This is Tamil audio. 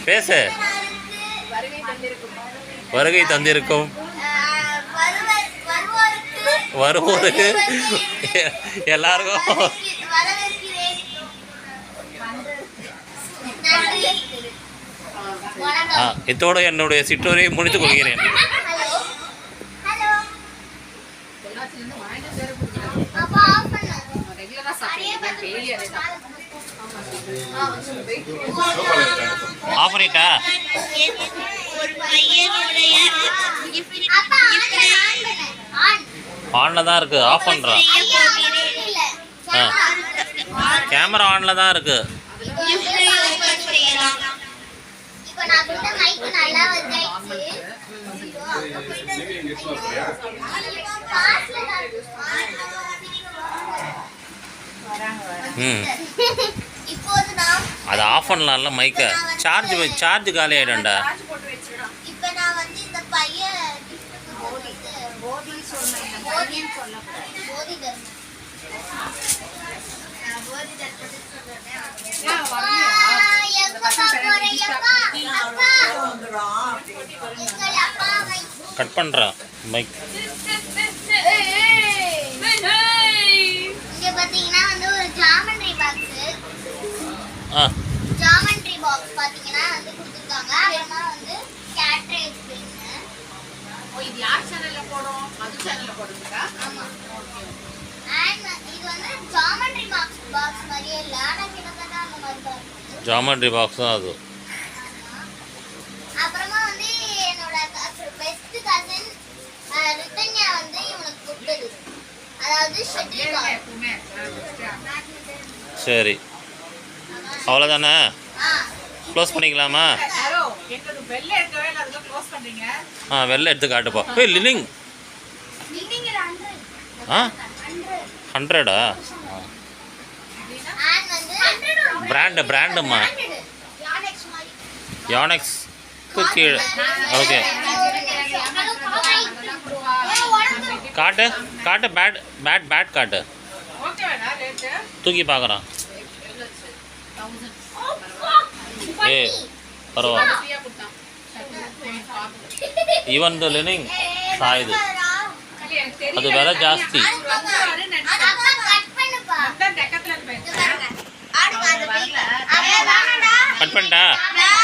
பேசு. வருகை தந்திருக்கும் வருவோருக்கு எல்லாருக்கும் இதோடு என்னுடைய சிற்றுரையை முடித்துக் கொள்கிறேன். ஆஃப் பண்ணிட்டா? ஆன்ல தான் இருக்கு. ஆஃப் பண்றான். கேமரா ஆன்ல தான் இருக்கு. அது ஆஃப் பண்ணலாம்ல மைக்க. சார்ஜ் காலி ஆயிடும்டா. கட் பண்றேன் மைக். இங்க பாத்தீங்கன்னா வந்து ஒரு ஜாமெண்ட்ரி பாக்ஸ் பாத்தீங்கன்னா வந்து கொடுத்திருக்காங்க. அப்புறமா வந்து கேட்ரேஜ் பின். இது யார் சேனல்ல போறோம்? மது சேனல்ல போடுறீங்களா? ஆமா. அண்ட் இது வந்து ஜாமெண்ட்ரி பாக்ஸ் மாதிரியே இல்ல. ஆனா கிட்டத்தட்ட அந்த மாதிரி தான் இருக்கு. ஜாமெண்ட்ரி பாக்ஸ் தான் அது. அப்புறமா வந்து என்னோட பெஸ்ட் கசின் ரிதன்யா வந்து இவனுக்கு கொடுத்தது. அதாவது ஷட்டில் காக். சரி, அவ்வளோதானே? க்ளோஸ் பண்ணிக்கலாமா? வெளில எடுத்து காட்டுப்பா. லினிங் 100 பிராண்டுமா? யோனெக்ஸ் கீழே. ஓகே, காட்டு பேட் காட்டு. தூக்கி பார்க்குறான். பரவாயில்ல. ஈவன் த லினிங் சாயுது. அது விலை ஜாஸ்தி. கட் பண்ணிட்டா?